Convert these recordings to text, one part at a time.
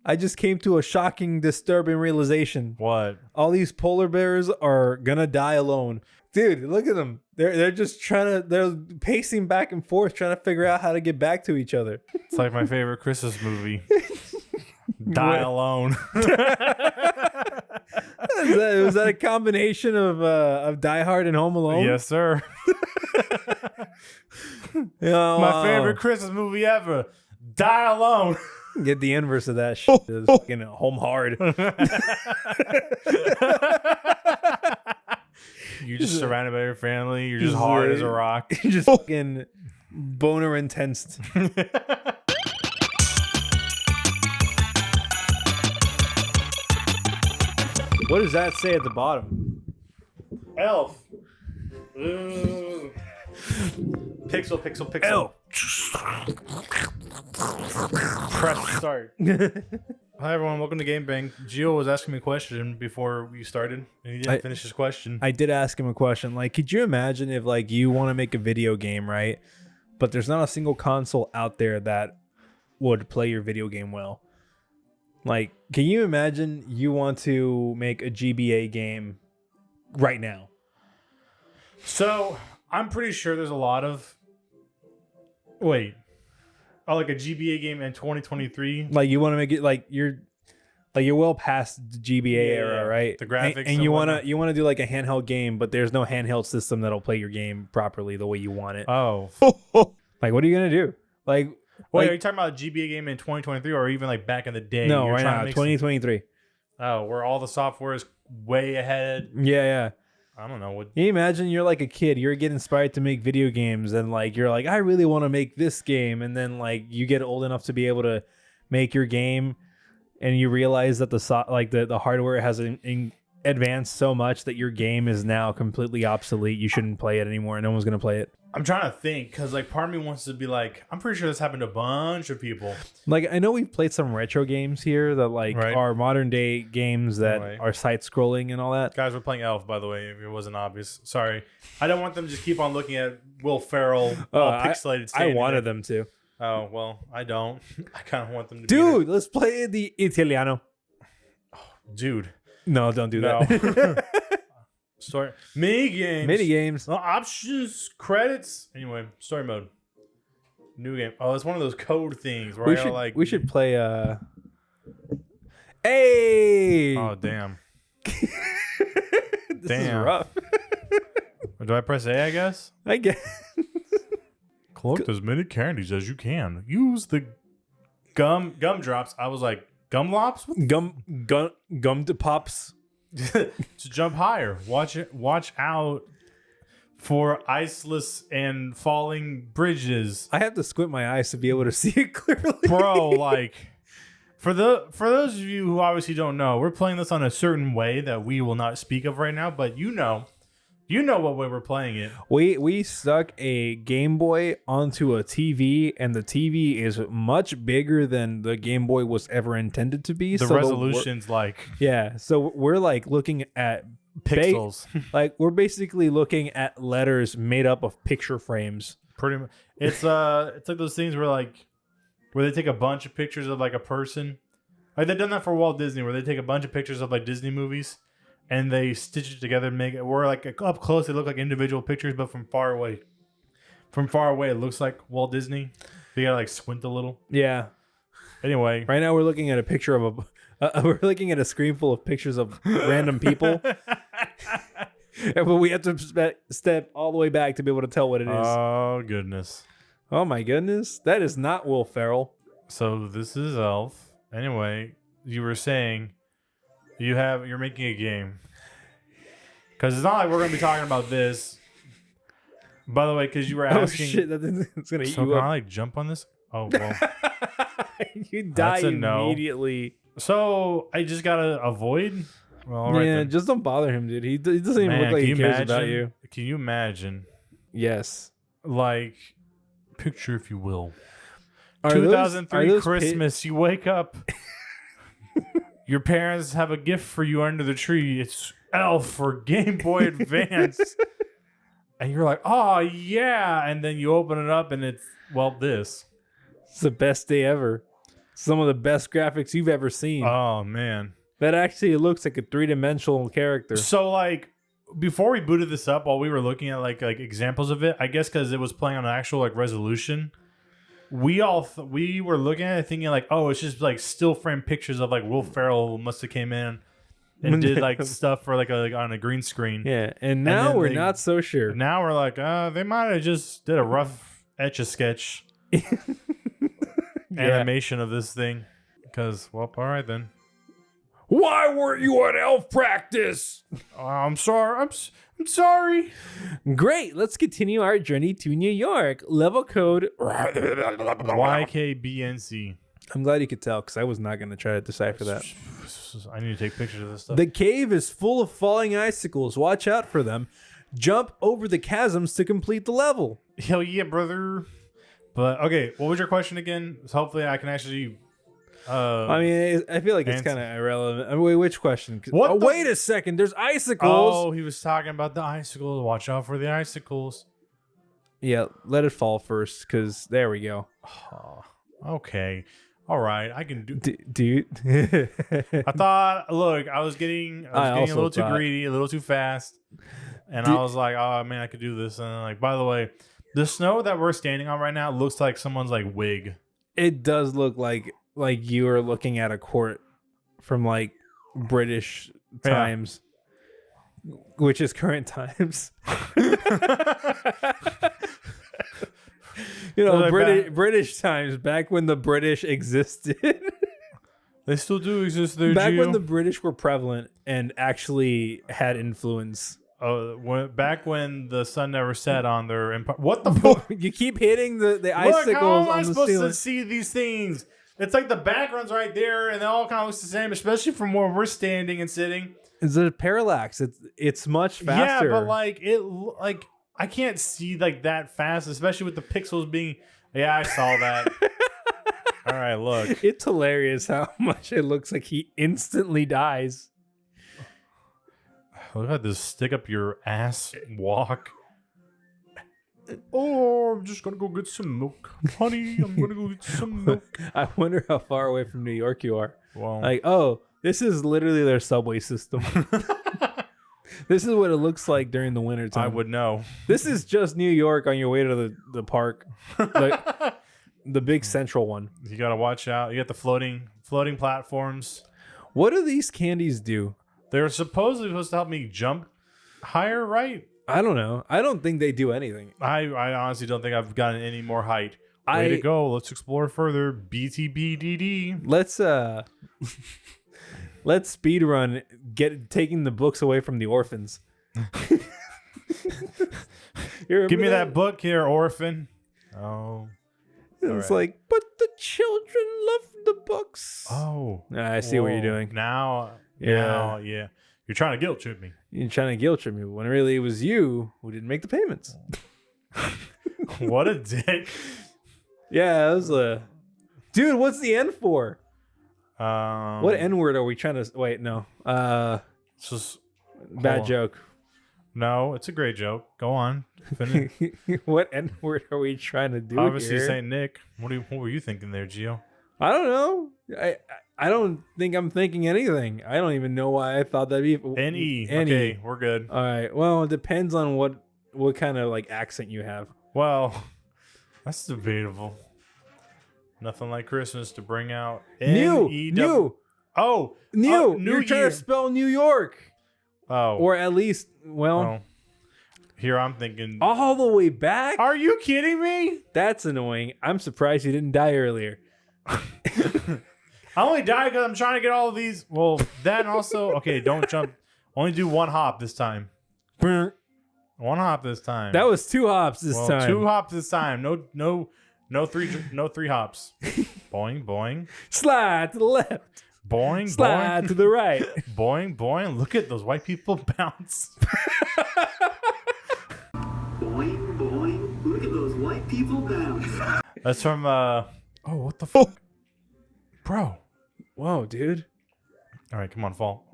I just came to a shocking, disturbing realization. What? All these polar bears are gonna die alone. Dude, look at them. They're just they're pacing back and forth trying to figure out how to get back to each other. It's like my favorite Christmas movie. Die Alone. Was that a combination of Die Hard and Home Alone? Yes, sir. My favorite Christmas movie ever. Die Alone. Get the inverse of that shit. Is fucking Home Hard. You're just surrounded by your family. You're just hard as a rock. You're just fucking boner intense. What does that say at the bottom? Elf. Ooh. Pixel. Elf. Press start. Hi everyone, welcome to Game Bang. Gio was asking me a question before we started, and he didn't finish his question. I did ask him a question. Like, could you imagine if like you want to make a video game, right? But there's not a single console out there that would play your video game well. Like, can you imagine you want to make a GBA game right now? So I'm pretty sure there's a lot of like a GBA game in 2023. Like, you want to make it like you're well past the GBA era, right? The graphics and you want to do like a handheld game, but there's no handheld system that'll play your game properly the way you want it. Oh, like, what are you gonna do? Like, wait, are you talking about a GBA game in 2023 or even like back in the day? No, right now, 2023. Oh, where all the software is way ahead. Yeah. I don't know what. Can you imagine you're like a kid, you're getting inspired to make video games, and like you're like, I really want to make this game, and then like you get old enough to be able to make your game, and you realize that the hardware has advanced so much that your game is now completely obsolete. You shouldn't play it anymore. No one's gonna play it. I'm trying to think because like part of me wants to be like, I'm pretty sure this happened to a bunch of people. Like, I know we've played some retro games here that like are modern day games that are side scrolling and all that. Guys, we're playing Elf, by the way, if it wasn't obvious. Sorry. I don't want them to just keep on looking at Will Ferrell all pixelated. I wanted them to. Oh, well, I don't. I kind of want them to. Dude, let's play the Italiano. Oh, dude. No, don't do that. Story mini games. Options, credits. Anyway, story mode. New game. Oh, it's one of those code things where we should play Hey! Oh, damn. This is rough. Do I press A, I guess? I guess. Collect as many candies as you can. Use the gumdrops. I was like, gumlops? Gum to pops. To jump higher. Watch out for iceless and falling bridges. I have to squint my eyes to be able to see it clearly. Bro, like for those of you who obviously don't know, we're playing this on a certain way that we will not speak of right now, but you know what way we're playing it. We stuck a Game Boy onto a TV, and the TV is much bigger than the Game Boy was ever intended to be. The resolution's so we're like looking at pixels. Like, we're basically looking at letters made up of picture frames. Pretty much. It's like those things where they take a bunch of pictures of like a person. Like, they've done that for Walt Disney, where they take a bunch of pictures of like Disney movies and they stitch it together and make it where like up close they look like individual pictures, but from far away it looks like Walt Disney. You gotta like squint a little. Yeah. Anyway, right now we're looking at a picture of we're looking at a screen full of pictures of random people. But we have to step all the way back to be able to tell what it is. Oh goodness. Oh my goodness. That is not Will Ferrell. So this is Elf. Anyway, you were saying you're making a game. Because it's not like we're going to be talking about this. By the way, because you were asking. Oh shit, that's going to eat you can up. I like jump on this? Oh, well. You die immediately. No. So I just got to avoid? Well, all right then. Just don't bother him, dude. He doesn't even look like he cares about you. Can you imagine? Yes. Like, picture if you will. 2003 Christmas, you wake up. Your parents have a gift for you under the tree. It's Elf for Game Boy Advance. And you're like, oh, yeah. And then you open it up and it's, this. It's the best day ever. Some of the best graphics you've ever seen. Oh man, That actually looks like a 3-dimensional character. so like before we booted this up, while we were looking at like examples of it, I guess because it was playing on an actual like resolution, we were looking at it thinking like, oh, it's just like still frame pictures of like Will Ferrell must have came in and did like stuff for like on a green screen. Yeah, and now then we're not so sure. Now we're like, they might have just did a rough etch-a-sketch animation of this thing. Because, well, all right then. Why weren't you at elf practice? I'm sorry. I'm sorry. Great. Let's continue our journey to New York. Level code YKBNC. I'm glad you could tell because I was not going to try to decipher that. I need to take pictures of this stuff. The cave is full of falling icicles. Watch out for them. Jump over the chasms to complete the level. Hell yeah, brother. But, okay, what was your question again? So hopefully I can actually... I mean, I feel like it's kind of irrelevant. I mean, wait, which question? Wait a second. There's icicles. Oh, he was talking about the icicles. Watch out for the icicles. Yeah, let it fall first, because there we go. Oh, okay. All right. I can do... Dude. I thought, look, I was getting a little too greedy, a little too fast. And I was like, oh, man, I could do this. And like, by the way, the snow that we're standing on right now looks like someone's like wig. It does look like you are looking at a court from like British times, which is current times. You know, like British times, back when the British existed. They still do exist there, back Gio. when the British were prevalent and actually had influence. Back when the sun never set on their empire. What the fuck? You keep hitting the Look, icicles how am I on the supposed ceiling. to see these things? It's like the background's right there, and they all kind of looks the same, especially from where we're standing and sitting. It's a parallax. It's much faster. Yeah, but like I can't see like that fast, especially with the pixels being. Yeah, I saw that. All right, look. It's hilarious how much it looks like he instantly dies. Look at this stick up your ass walk. Oh, I'm just gonna go get some milk, honey. I'm gonna go get some milk. I wonder how far away from New York you are. Well, Like, oh, this is literally their subway system. This is what it looks like during the winter time. I would know. This is just New York on your way to the park, the big central one. You gotta watch out. You got the floating platforms. What do these candies do? They're supposedly supposed to help me jump higher, right? I don't know. I don't think they do anything. I honestly don't think I've gotten any more height. Way to go. Let's explore further. BTBDD. Let's speed run taking the books away from the orphans. Give me that book here, orphan. Oh. It's like, but the children love the books. Oh. I see what you're doing. Now, Yeah. You're trying to guilt trip me. You're trying to guilt trip me when really it was you who didn't make the payments. What a dick. Yeah, it was dude, what's the N for? What N word are we trying to wait? No. It's just Bad joke. No, it's a great joke. Go on. Finish. What N word are we trying to do? Obviously, here? Saint Nick. What were you thinking there, Gio? I don't know. I don't think I'm thinking anything. I don't even know why I thought that'd be N-E. Okay, we're good. All right. Well, it depends on what kind of like accent you have. Well, that's debatable. Nothing like Christmas to bring out New. Oh, New. New You're trying Year. to spell New York. Oh, Or at least, well, here I'm thinking. all the way back. Are you kidding me? That's annoying. I'm surprised you didn't die earlier. I only died because I'm trying to get all of these. Well, that also. Okay, don't jump. Only do one hop this time. That One hop this time. was 2 hops this time. 2 hops this time. No three hops. Boing, boing. Slide to the left. Boing, Slide boing. to the right. Boing, boing. Look at those white people bounce. Boing, boing. Look at those white people bounce. That's from, oh, what the fuck? Bro. Whoa, dude. All right, come on, fall.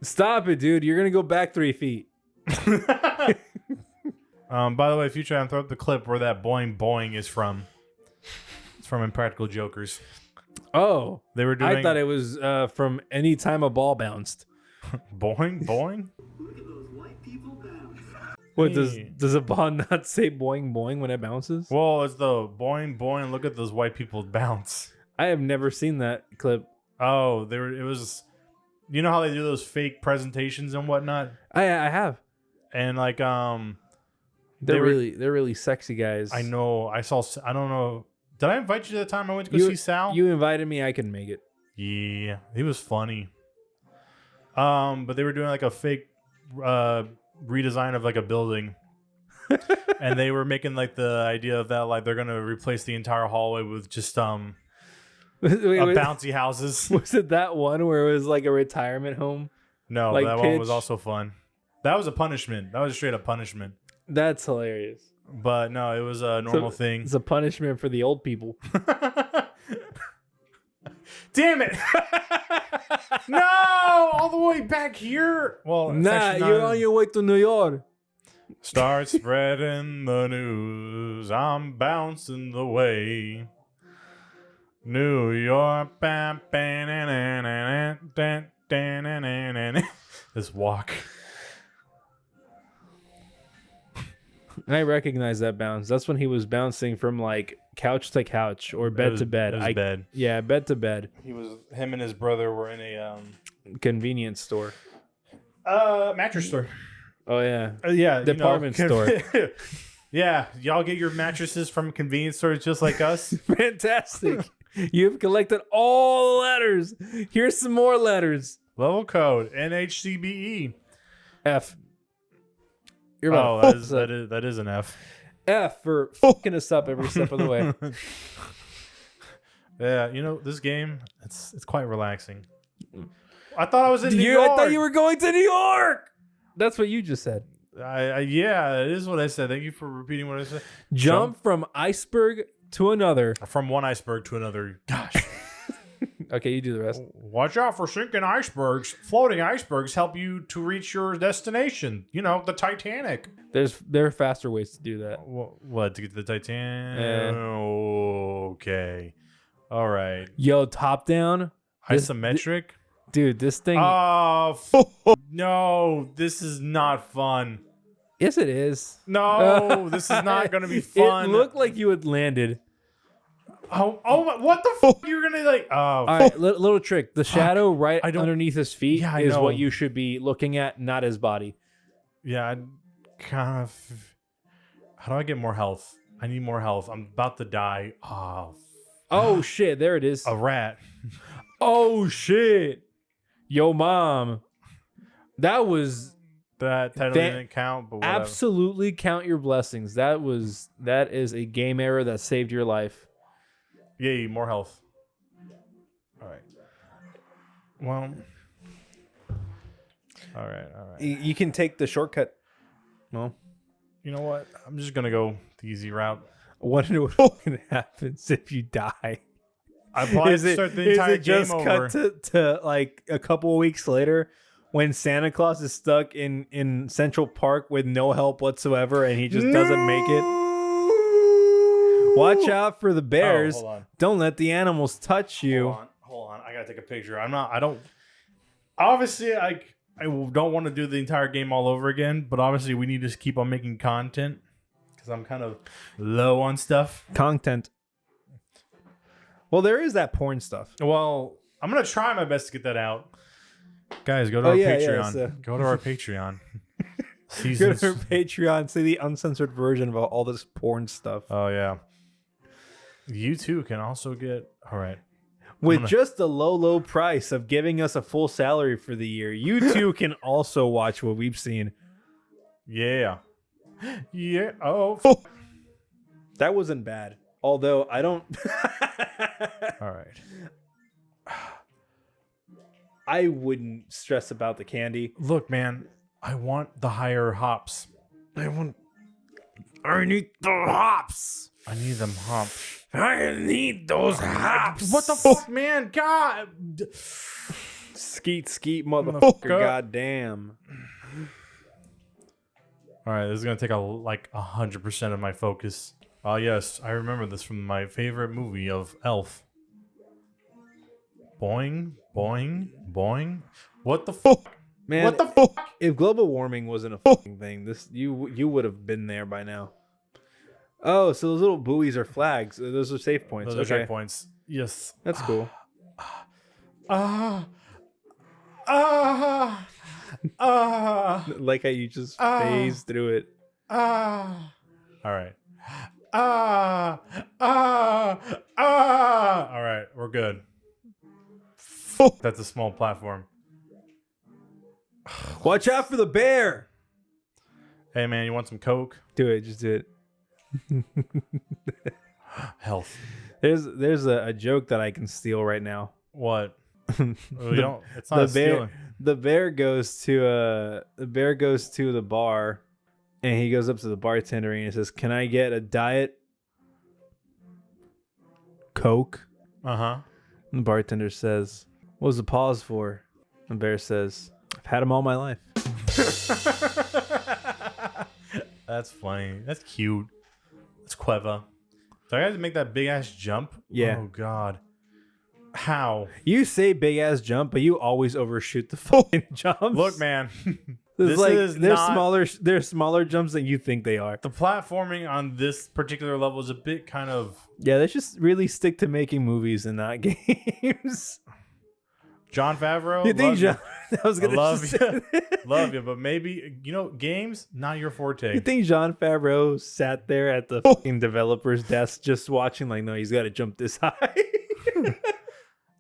Stop it, dude. You're going to go back 3 feet. By the way, if you try and throw up the clip where that boing, boing is from, it's from Impractical Jokers. Oh, They were doing. I thought it was from any time a ball bounced. boing boing. Look at those white people bounce. What Hey. does a ball not say boing boing when it bounces? Well, it's the boing boing. Look at those white people bounce. I have never seen that clip. Oh, they were. It was. You know how they do those fake presentations and whatnot, I have. and like They're They were- really sexy guys. I know. I saw. I don't know. Did I invite you that time I went to go see Sal? You invited me. I couldn't make it. Yeah, he was funny. But they were doing like a fake redesign of like a building, and they were making like the idea of that like they're gonna replace the entire hallway with just Wait, bouncy houses. was it that one where it was like a retirement home? No, Like that one was Pitch? also fun. That was a punishment. That was straight up punishment. That's hilarious. But no, it was a normal thing. It's a punishment for the old people. Damn it! No, all the way back here. Well, it's Nah, actually you're not- on your way to New York. Start spreading the news. I'm bouncing the way. New York. This walk. I recognize that bounce. That's when he was bouncing from like couch to couch or bed to bed. It was bed. Yeah, bed to bed. Him and his brother were in a Convenience store. mattress store. Oh yeah. Yeah, Department store. Yeah, y'all get your mattresses from convenience stores just like us. Fantastic. You've collected all the letters. Here's some more letters. Level code NHCBE. F. You're Oh, about that is an F. F for fucking us up every step of the way. Yeah, this game it's quite relaxing. I thought I was in New I York. thought you were going to New York. That's what you just said. Yeah, it is what I said. Thank you for repeating what I said. Jump from iceberg to another. From one iceberg to another. Gosh. Okay, you do the rest. Watch out for sinking icebergs. Floating icebergs help you to reach your destination. The Titanic. There are faster ways to do that. What, to get to the Titanic? Okay. All right. Yo, top down. Isometric? Dude, this thing. Oh, no. This is not fun. Yes, it is. No, this is not going to be fun. It looked like you had landed. Oh my, what the fuck? You're going to like, oh. All right, little trick. The shadow right I don't- underneath his feet Yeah, I is know. what you should be looking at, not his body. Yeah, I kind of. How do I get more health? I need more health. I'm about to die. Oh, shit. There it is. A rat. Oh, shit. Yo, mom. That was That technically didn't count, but whatever. absolutely count your blessings. That is a game error that saved your life. Yay, more health. All right. Well. All right. You can take the shortcut. Well, You know what? I'm just gonna go the easy route. I wonder what happens if you die. I probably start the entire game just over. cut to like a couple of weeks later when Santa Claus is stuck in Central Park with no help whatsoever and he just doesn't make it? Watch out for the bears. hold on. Don't let the animals touch you. Hold on. I gotta take a picture. I don't. Obviously, I don't want to do the entire game all over again, but obviously we need to keep on making content because I'm kind of low on stuff. Content. Well, there is that porn stuff. Well, I'm gonna try my best to get that out. Guys, go to our Patreon. Go to our Patreon. Go Seasons. to our Patreon, see the uncensored version of all this porn stuff. Oh yeah. You too can also get. All right. With just the low price of giving us a full salary for the year, you too can also watch what we've seen. Yeah. Yeah. Oh. That wasn't bad. Although I don't. All right. I wouldn't stress about the candy. Look, man. I want the higher hops. I need the hops. I need them hops. I need those hops. What the fuck, man? God. Skeet, motherfucker. Goddamn. All right, this is gonna take 100% of my focus. Oh yes, I remember this from my favorite movie of Elf. Boing, boing, boing. What the fuck? Man, What the fuck? if global warming wasn't a fucking thing, you would have been there by now. Oh, so those little buoys are flags. Those are safe points. Those are Okay. checkpoints. Yes. That's cool. Ah. Ah. Ah. Like how you just phase through it. Ah. All right. Ah. Ah. Ah. All right. We're good. That's a small platform. Watch out for the bear. Hey, man, you want some Coke? Do it. Just do it. Health. There's a joke that I can steal right now. What? We don't. It's not stealing. The bear goes to the bar, and he goes up to the bartender and he says, "Can I get a diet Coke?" Uh-huh. And the bartender says, "What was the pause for?" The bear says, "I've had them all my life." That's funny. That's cute. That's clever. So I had to make that big ass jump. Yeah. Oh God. How? You say big ass jump, but you always overshoot the fucking jumps. Look, man. It's This like is they're not smaller. They're smaller jumps than you think they are. the platforming on this particular level is a bit kind of Yeah, they just really stick to making movies and not games. John Favreau. You think love John? I was you. gonna love just you. say that. Love you, but maybe games not your forte. You think John Favreau sat there at the fucking developer's desk just watching? Like, no, he's got to jump this high.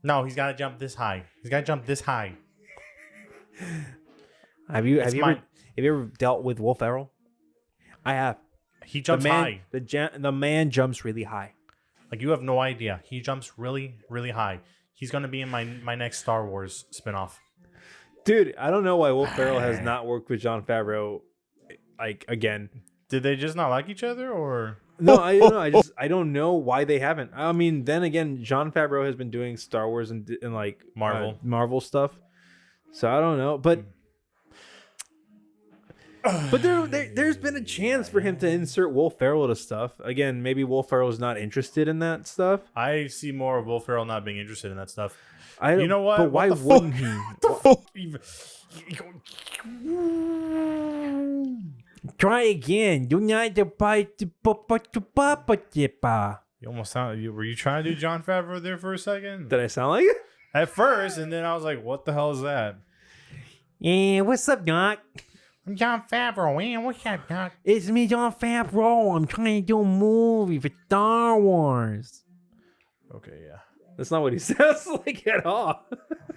No, he's got to jump this high. He's got to jump this high. Have you ever dealt with Will Ferrell? I have. He jumps high. The man jumps really high. Like, you have no idea. He jumps really, really high. He's going to be in my next Star Wars spinoff. Dude, I don't know why Will Ferrell has not worked with John Favreau, like, again. Did they just not like each other, or? No, I don't know. I don't know why they haven't. I mean, then again, John Favreau has been doing Star Wars and like Marvel stuff. So I don't know, but there's been a chance for him to insert Will Ferrell to stuff. Again, maybe Will Ferrell's not interested in that stuff. I see more of Will Ferrell not being interested in that stuff. You know what? But why What the wouldn't fuck? he? Try again. Do not bite. You almost sound. Were you trying to do John Favreau there for a second? Did I sound like it? At first, and then I was like, "What the hell is that?" Yeah, what's up, Doc? I'm John Favreau, man. What's up, Doc? It's me, John Favreau. I'm trying to do a movie for Star Wars. Okay, yeah. That's not what he sounds like at all.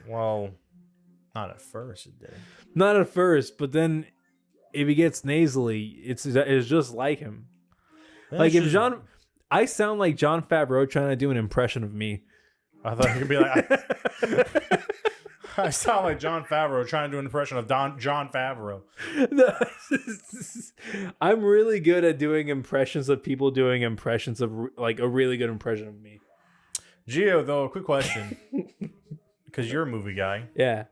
Well, not at first, it did. Not at first, but then if he gets nasally, it's just like him. Like if I sound like John Favreau trying to do an impression of me. I thought you could be like, I sound like John Favreau trying to do an impression of John Favreau. No, I'm really good at doing impressions of people doing impressions of like a really good impression of me. Gio, though, a quick question, because you're a movie guy. Yeah.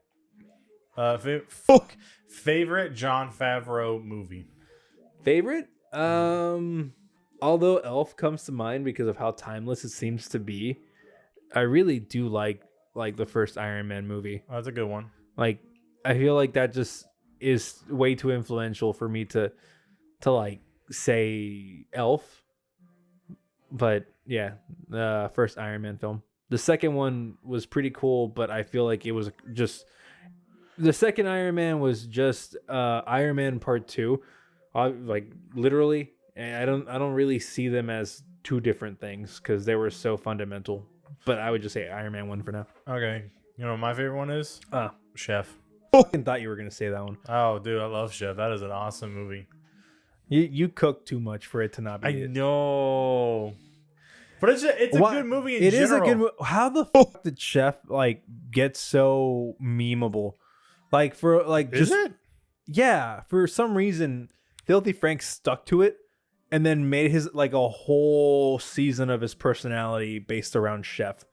Favorite John Favreau movie? Favorite? Although Elf comes to mind because of how timeless it seems to be, I really do like the first Iron Man movie. Oh, that's a good one. Like, I feel like that just is way too influential for me to like say Elf. But yeah, the first Iron Man film. The second one was pretty cool, but I feel like it was just the second Iron Man was just Iron Man Part 2. Like literally, and I don't really see them as two different things because they were so fundamental. But I would just say Iron Man 1 for now. Okay. You know what my favorite one is? Chef. Fucking thought you were gonna say that one. Oh, dude, I love Chef. That is an awesome movie. You cook too much for it to not be. I know. But it's a good movie in general. It is a good movie. How the fuck did Chef like get so memeable? Like for like Is just it? Yeah, for some reason Filthy Frank stuck to it and then made his like a whole season of his personality based around Chef.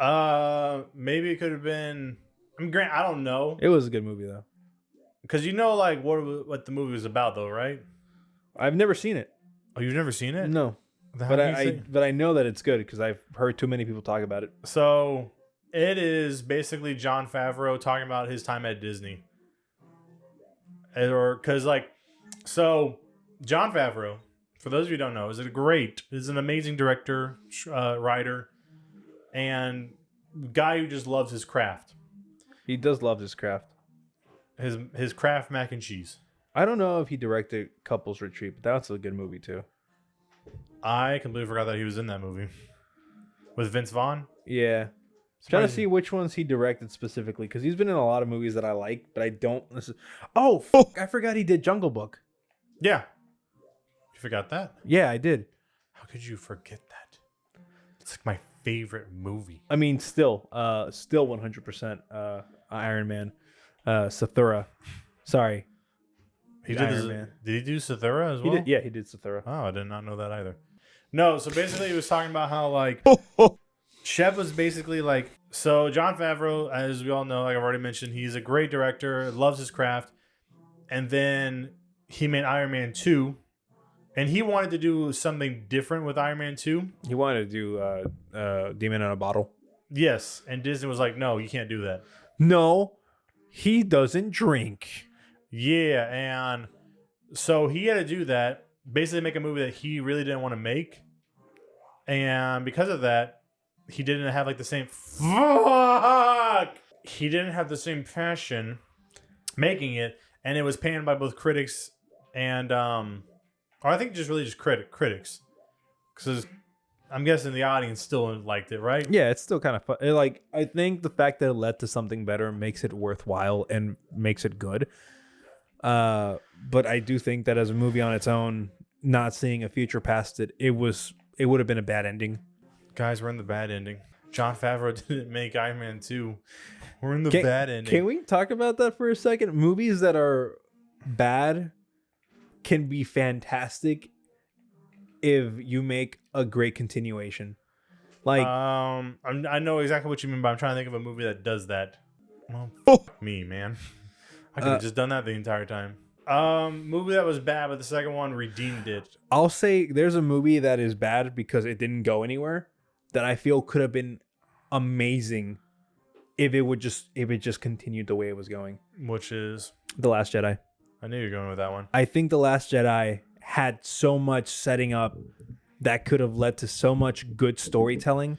Maybe it could have been. I mean, Grant, I don't know. It was a good movie though. Because you know, like what the movie was about, though, right? I've never seen it. Oh, you've never seen it? No, Then how but can you say- I know that it's good because I've heard too many people talk about it. So It is basically Jon Favreau talking about his time at Disney. Or because so Jon Favreau, for those of you who don't know, is an amazing director, writer, and guy who just loves his craft. He does love his craft. His craft mac and cheese. I don't know if he directed Couples Retreat, but that's a good movie too. I completely forgot that he was in that movie with Vince Vaughn. Yeah. Trying to see which ones he directed specifically, because he's been in a lot of movies that I like, but I don't. Oh, fuck, I forgot he did Jungle Book. Yeah. You forgot that? Yeah, I did. How could you forget that? It's like my favorite movie. I mean, still 100% Iron Man. Sathura. Sorry. He did Iron Man. Did he do Sathura as well? He did Sathura. Oh, I did not know that either. No, so basically he was talking about how Shep was basically so Jon Favreau, as we all know, like I've already mentioned, he's a great director, loves his craft, and then he made Iron Man 2, and he wanted to do something different with Iron Man 2. He wanted to do Demon in a Bottle. Yes, and Disney was like, no, you can't do that. No, he doesn't drink. Yeah, and so he had to do that, basically make a movie that he really didn't want to make, and because of that, he didn't have the same He didn't have the same passion making it, and it was panned by both critics and or I think just critics, because I'm guessing the audience still liked it, right? Yeah, it's still kind of fun. I think the fact that it led to something better makes it worthwhile and makes it good. But I do think that as a movie on its own, not seeing a future past it, it would have been a bad ending. Guys, we're in the bad ending. Jon Favreau didn't make Iron Man 2. We're in the bad ending. Can we talk about that for a second? Movies that are bad can be fantastic if you make a great continuation. I know exactly what you mean, but I'm trying to think of a movie that does that. Well, fuck me, man. I could have just done that the entire time. Movie that was bad, but the second one redeemed it. I'll say there's a movie that is bad because it didn't go anywhere that I feel could have been amazing if it just continued the way it was going. Which is The Last Jedi. I knew you were going with that one. I think The Last Jedi had so much setting up that could have led to so much good storytelling.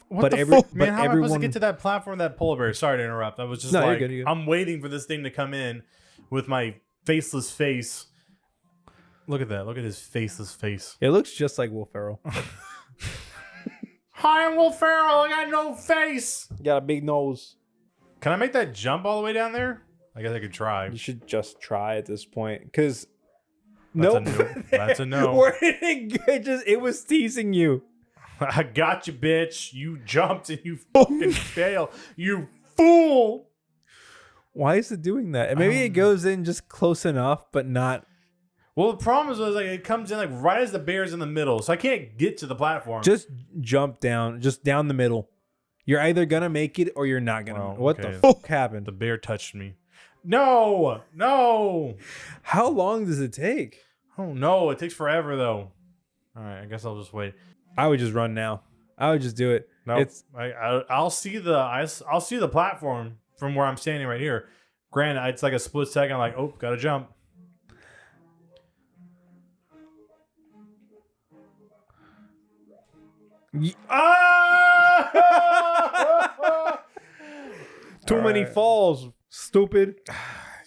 What the fuck, man? How am I supposed to get to that platform, that polar bear? Sorry to interrupt. I was just you're good. I'm waiting for this thing to come in with my faceless face. Look at that. Look at his faceless face. It looks just like Will Ferrell. Hi, I'm Will Ferrell. I got no face. Got a big nose. Can I make that jump all the way down there? I guess I could try. You should just try at this point, because That's a no. Where did it was teasing you. I got you, bitch. You jumped and you fucking fail. You fool. Why is it doing that? Maybe it goes in just close enough, but not. Well, the problem is it comes in right as the bear's in the middle, so I can't get to the platform. Just jump down, just down the middle. You're either gonna make it or you're not gonna. Well, what okay. the fuck happened? The bear touched me. No. How long does it take? Oh no, it takes forever though. All right, I guess I'll just wait. I would just run now. I would just do it. No, I'll see the platform from where I'm standing right here. Granted, it's like a split second. I'm like, oh, gotta jump. Too many falls, stupid.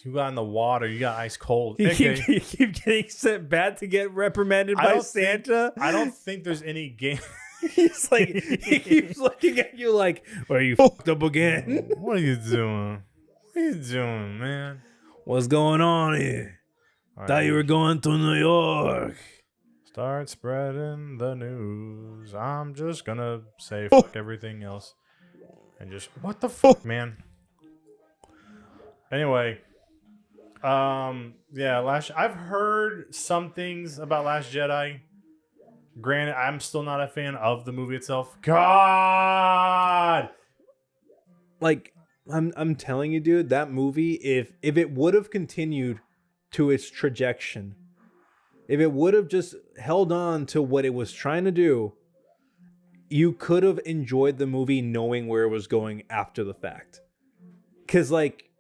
You got in the water. You got ice cold. You keep getting sent back to get reprimanded by Santa. I don't think there's any game. He's like, he keeps looking at you like, "Are you fucked up again? What are you doing? What are you doing, man? What's going on here? Thought you were going to New York." Start spreading the news. I'm just gonna say fuck everything else and just what the fuck, man. Anyway, yeah, I've heard some things about Last Jedi. Granted, I'm still not a fan of the movie itself. God, like I'm telling you, dude, that movie, if it would have continued to its trajectory, if it would have just held on to what it was trying to do, you could have enjoyed the movie knowing where it was going after the fact. Because, like,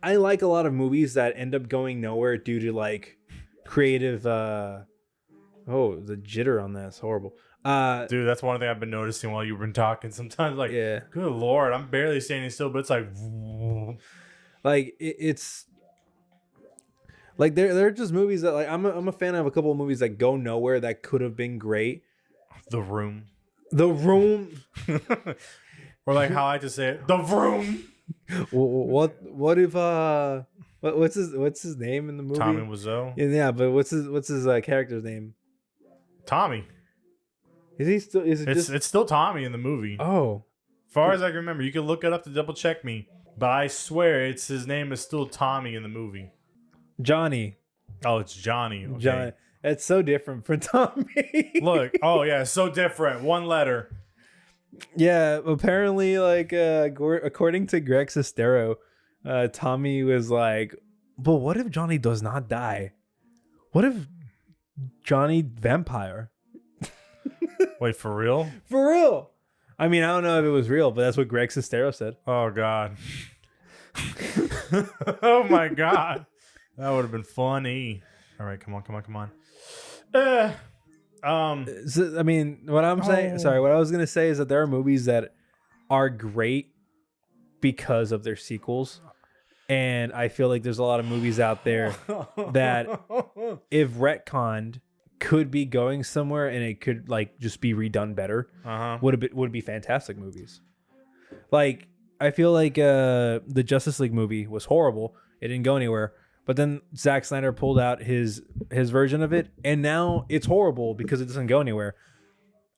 I like a lot of movies that end up going nowhere due to, like, creative... the jitter on that is horrible. Dude, that's one thing I've been noticing while you've been talking. Sometimes, like, yeah. good Lord, I'm barely standing still, but it's like... it's... Like, there are just movies that, like, I'm a fan of a couple of movies that go nowhere that could have been great. The Room. The Room. Or like how I just say it, The Room. What if what's his name in the movie? Tommy Wiseau. Yeah, but what's his character's name? Tommy. Is he still? It's still Tommy in the movie. Oh, as far as I can remember, you can look it up to double check me, but I swear his name is still Tommy in the movie. Johnny. Oh, it's Johnny. Okay. Johnny. That's so different from Tommy. Look. Oh yeah, so different. One letter. Yeah, apparently, like, according to Greg Sestero, Tommy was like, but what if Johnny does not die? What if Johnny vampire? Wait, for real? For real. I mean, I don't know if it was real, but that's what Greg Sestero said. Oh, God. Oh, my God. That would have been funny. All right, come on. So, I mean, what I was gonna say is that there are movies that are great because of their sequels, and I feel like there's a lot of movies out there that, if retconned, could be going somewhere, and it could, like, just be redone better. Would be fantastic movies. Like, I feel like the Justice League movie was horrible. It didn't go anywhere. But then Zack Snyder pulled out his version of it, and now it's horrible because it doesn't go anywhere.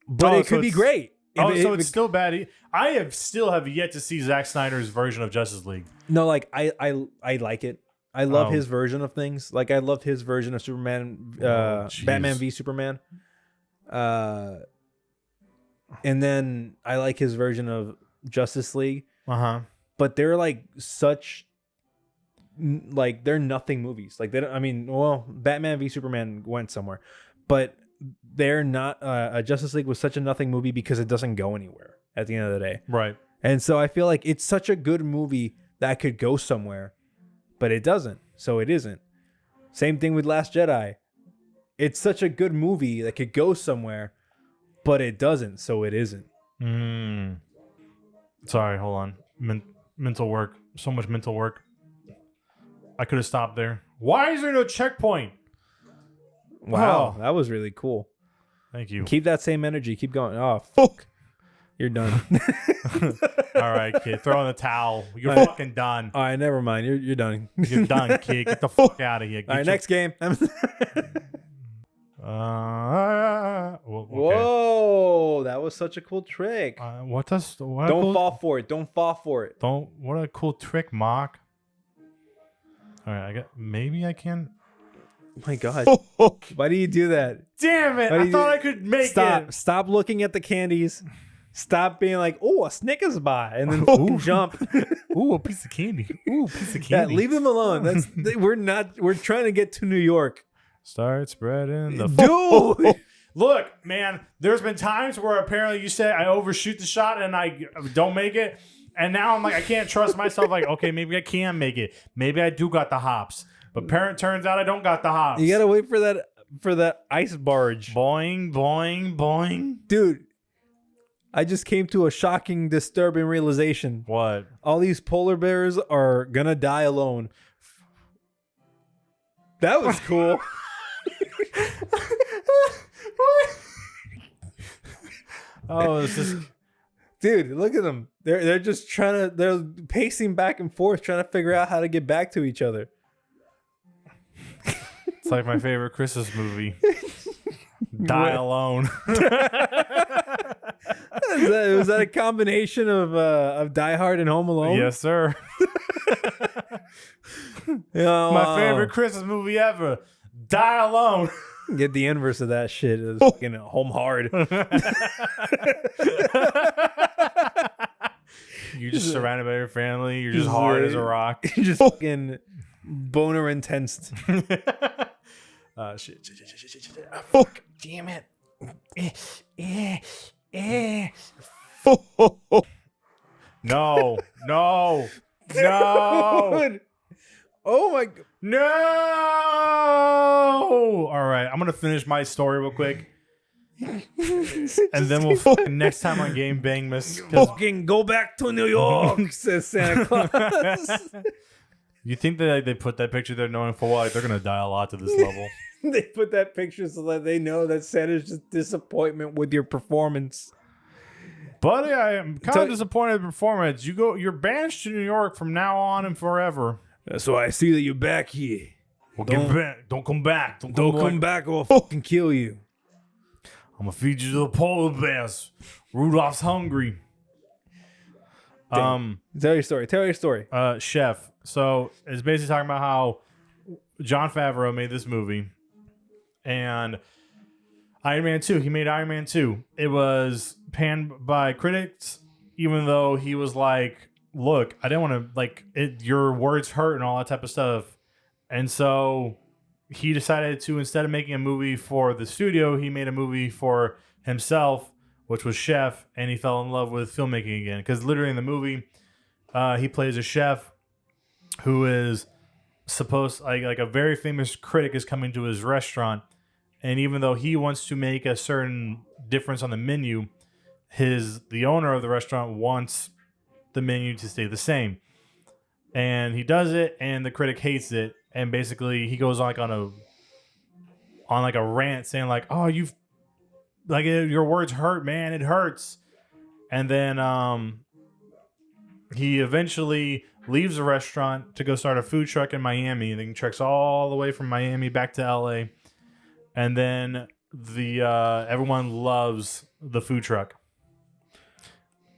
But it could be great. It's still bad. I still have yet to see Zack Snyder's version of Justice League. No, like I like it. I love his version of things. Like, I loved his version of Superman, Batman v Superman. And then I like his version of Justice League. But they're like they're nothing movies. Like, they don't, I mean, well, Batman v Superman went somewhere, but they're not. A Justice League was such a nothing movie because it doesn't go anywhere at the end of the day. Right. And so I feel like it's such a good movie that could go somewhere, but it doesn't. So it isn't. Same thing with Last Jedi. It's such a good movie that could go somewhere, but it doesn't. So it isn't. Sorry, hold on. Mental work. So much mental work. I could have stopped there. Why is there no checkpoint? Wow, that was really cool. Thank you. Keep that same energy. Keep going. Oh, fuck. You're done. All right, kid. Throw in the towel. You're fucking done. All right, never mind. You're done. You're done, kid. Get the fuck out of here. All right, next game. Okay. Whoa, that was such a cool trick. Don't fall for it. Don't fall for it. What a cool trick, Mark. All right, maybe I can. Oh my God. Why do you do that? Damn it. I thought I could make it. Stop looking at the candies. Stop being like, oh, a Snickers bar, and then jump. Ooh, a piece of candy. Ooh, piece of candy. Yeah, leave them alone. We're trying to get to New York. Start spreading the dude. Look, man, there's been times where apparently you say I overshoot the shot and I don't make it. And now I'm like, I can't trust myself. Like, okay, maybe I can make it. Maybe I do got the hops. But turns out I don't got the hops. You gotta wait for that ice barge. Boing, boing, boing. Dude, I just came to a shocking, disturbing realization. What? All these polar bears are gonna die alone. That was cool. Oh, it's just... Dude, look at them. They're just they're pacing back and forth, trying to figure out how to get back to each other. It's like my favorite Christmas movie. Die Alone. Was that a combination of Die Hard and Home Alone? Yes, sir. My favorite Christmas movie ever. Die Alone. Get the inverse of that shit. It's fucking Home Hard. You're just surrounded by your family. You're just hard as a rock. You're just fucking boner intense. Shit. Fuck. Damn it. No. No. No. Dude. Oh my god. No. All right. I'm going to finish my story real quick. And then we'll next time on Game Bang Miss. Fucking go back to New York, says Santa Claus. You think that they put that picture there knowing for what they're going to die a lot to this level? They put that picture so that they know that Santa's just disappointment with your performance. Buddy, I am kind of disappointed in performance. You're banished to New York from now on and forever. So I see that you're back here. Well, get back. Don't come back. Don't come back or I'll fucking kill you. I'm gonna feed you to the polar bears. Rudolph's hungry. Tell your story. Chef. So it's basically talking about how Jon Favreau made this movie, and Iron Man 2. He made Iron Man 2. It was panned by critics, even though he was like, "Look, I didn't want to like it. Your words hurt and all that type of stuff," and so he decided to, instead of making a movie for the studio, he made a movie for himself, which was Chef, and he fell in love with filmmaking again. Because literally in the movie, he plays a chef who is supposed, like a very famous critic is coming to his restaurant, and even though he wants to make a certain difference on the menu, the owner of the restaurant wants the menu to stay the same. And he does it, and the critic hates it. And basically, he goes on like a rant saying like, "Oh, your words hurt, man. It hurts." And then he eventually leaves the restaurant to go start a food truck in Miami, and then treks all the way from Miami back to LA. And then everyone loves the food truck.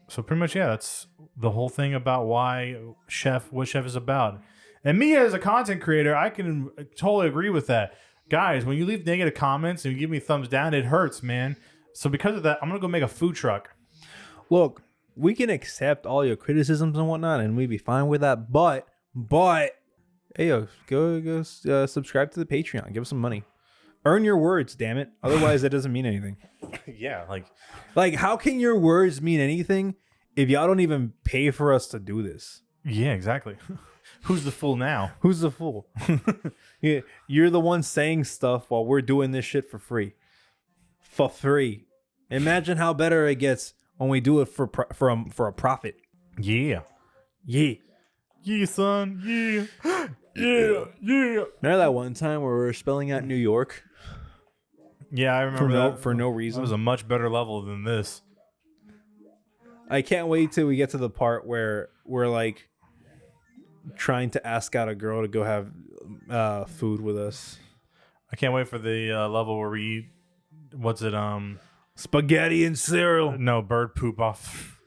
So pretty much, yeah, that's the whole thing about what Chef is about. And me as a content creator, I can totally agree with that. Guys, when you leave negative comments and you give me thumbs down, it hurts, man. So because of that, I'm going to go make a food truck. Look, we can accept all your criticisms and whatnot, and we'd be fine with that. But, hey, yo, go subscribe to the Patreon. Give us some money. Earn your words, damn it. Otherwise, that doesn't mean anything. Yeah, like how can your words mean anything if y'all don't even pay for us to do this? Yeah, exactly. Who's the fool now? Who's the fool? Yeah, you're the one saying stuff while we're doing this shit for free. For free. Imagine how better it gets when we do it for a profit. Yeah. Yeah. Yeah, son. Yeah. Yeah. Yeah. Remember that one time where we were spelling out New York? Yeah, I remember that. For no reason. It was a much better level than this. I can't wait till we get to the part where we're like trying to ask out a girl to go have food with us. I can't wait for the level where we eat, what's it? Spaghetti and cereal. No, bird poop off.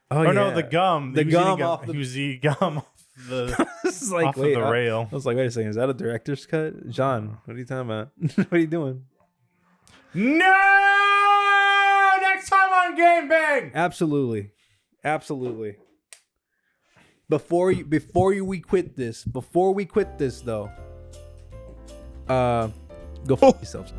Oh, yeah. no, the gum. The gum off He was eating gum off the, this is like, off of the rail. I was like, wait a second. Is that a director's cut? John, what are you talking about? What are you doing? No! Next time on Game Bang! Absolutely. Before we quit this though, go f*** yourselves.